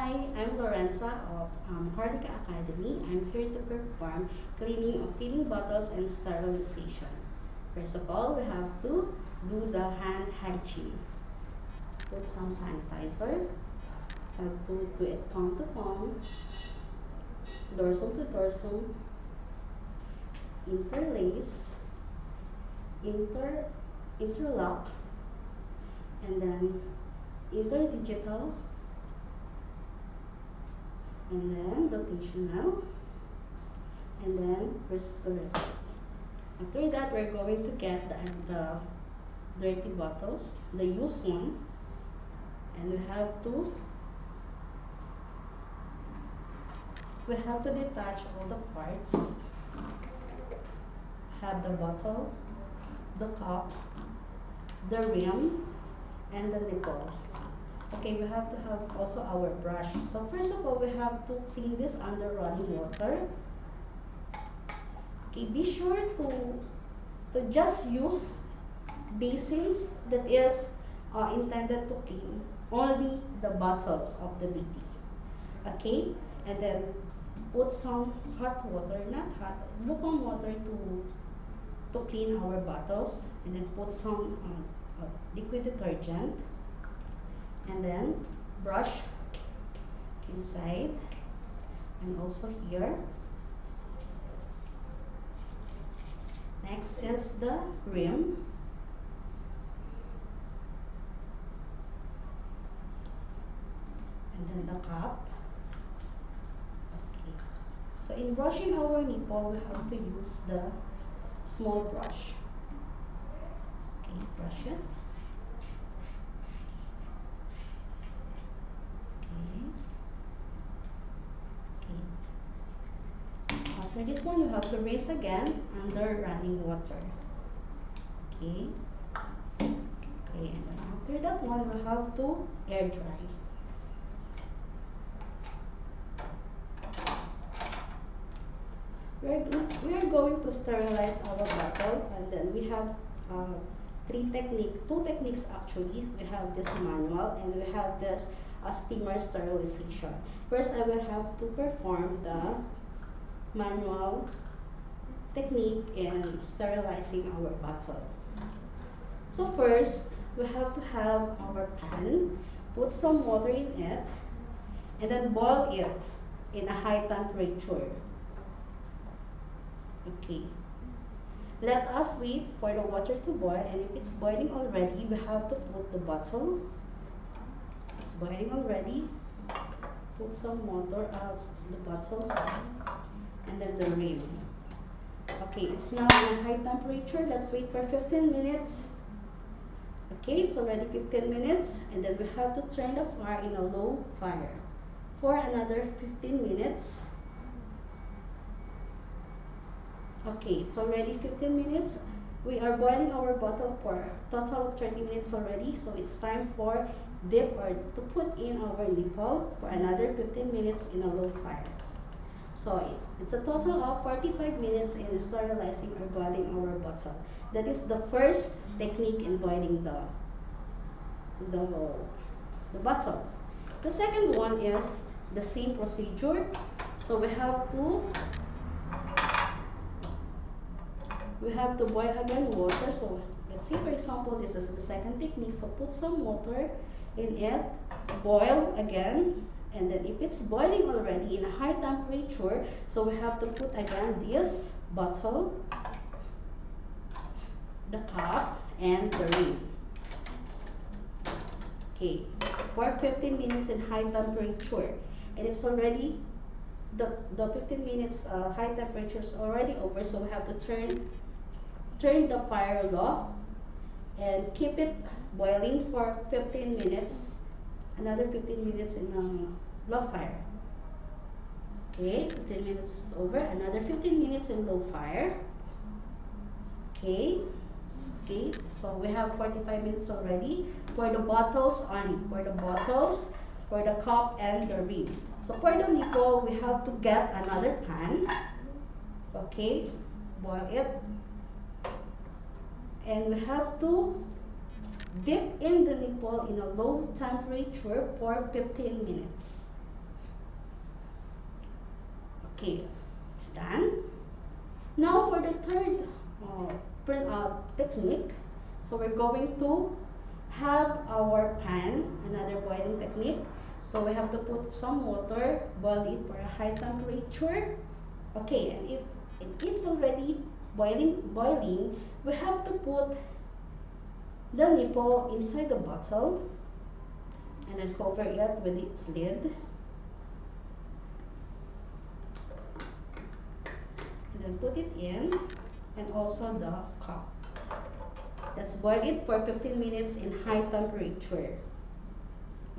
Hi, I'm Lorenza of Maharlika Academy. I'm here to perform cleaning of filling bottles and sterilization. First of all, we have to do the hand hygiene. Put some sanitizer. Have to do it palm to palm, dorsal to dorsal, interlace, interlock, and then interdigital, and then rotational, and then wrist to wrist. After that, we're going to get the dirty bottles, the used one, and we have to detach all the parts. Have the bottle, the cup, the rim, and the nipple. Okay, we have to have also our brush. So first of all, we have to clean this under running water. Okay, be sure to just use basins that is intended to clean only the bottles of the BT. Okay, and then put some hot water, not hot, lukewarm water to clean our bottles, and then put some liquid detergent, and then brush inside and also here. Next is the rim, and then the cup. Okay. So in brushing our nipple, we have to use the small brush. Okay, brush it. After this one, you have to rinse again under running water. Okay. Okay, and then after that one, we have to air dry. We are going to sterilize our bottle, and then we have two techniques actually. We have this manual and we have this steamer sterilization. First, I will have to perform the manual technique in sterilizing our bottle. So first, we have to have our pan, put some water in it, and then boil it in a high temperature. Okay. Let us wait for the water to boil, and if it's boiling already, we have to put the bottle. It's boiling already. Put some water out the bottle, and then the rim. Okay, it's now in a high temperature. Let's wait for 15 minutes. Okay, it's already 15 minutes, and then we have to turn the fire in a low fire for another 15 minutes. Okay, it's already 15 minutes. We are boiling our bottle for a total of 30 minutes already, so it's time for dip or to put in our nipple for another 15 minutes in a low fire. So it's a total of 45 minutes in sterilizing or boiling our bottle. That is the first technique in boiling the bottle. The second one is the same procedure. So we have to boil again water. So let's say for example this is the second technique. So put some water in it, boil again, and then if it's boiling already in a high temperature, so we have to put again this bottle, the cup, and the rim. Okay, for 15 minutes in high temperature, and it's already the 15 minutes high temperature is already over, so we have to turn the fire low and keep it boiling for 15 minutes, another 15 minutes in a low fire. Okay, 15 minutes is over, another 15 minutes in low fire. Okay, so we have 45 minutes already for the bottles only, for the cup and the rim. So for the nipple, we have to get another pan. Okay, boil it, and we have to dip in the nipple in a low temperature for 15 minutes. Okay, it's done. Now for the third technique, so we're going to have our pan, another boiling technique. So we have to put some water, boil it for a high temperature. Okay, and if it's already boiling, we have to put the nipple inside the bottle and then cover it with its lid. And then put it in, and also the cup. Let's boil it for 15 minutes in high temperature.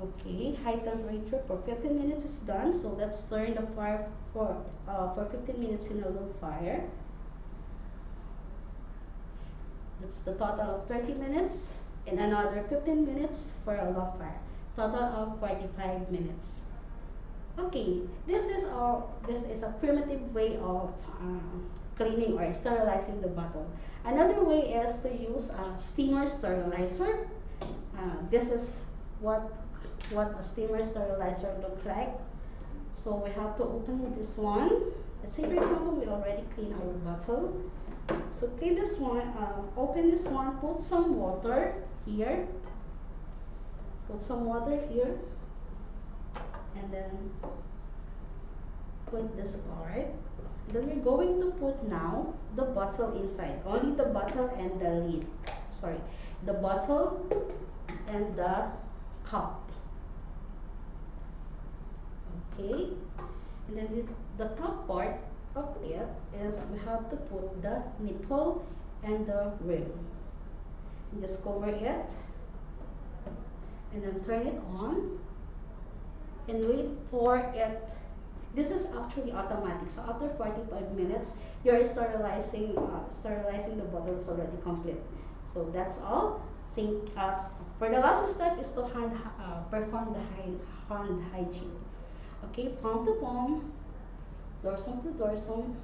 Okay, high temperature for 15 minutes is done. So let's turn the fire for 15 minutes in a low fire. That's the total of 30 minutes, and another 15 minutes for a low fire. Total of 45 minutes. Okay, this is a primitive way of cleaning or sterilizing the bottle. Another way is to use a steamer sterilizer. This is what a steamer sterilizer looks like. So we have to open this one. Let's say, for example, we already clean our bottle. So clean this one, open this one, put some water here. Put some water here. And then put this part. Then we're going to put now the bottle inside. Only the bottle and the lid. Sorry, the bottle and the cup. Okay, and then the top part of it is we have to put the nipple and the rim. And just cover it and then turn it on and wait for it. This is actually automatic. So after 45 minutes, your sterilizing the bottle is already complete. So that's all. For the last step is to perform the hand hygiene. Okay, palm to palm, dorsum to dorsum,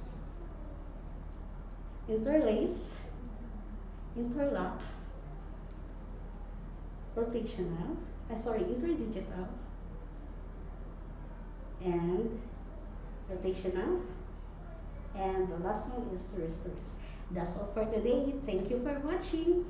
interlace, interlock, interdigital, and rotational, and the last one is to restore. That's all for today. Thank you for watching.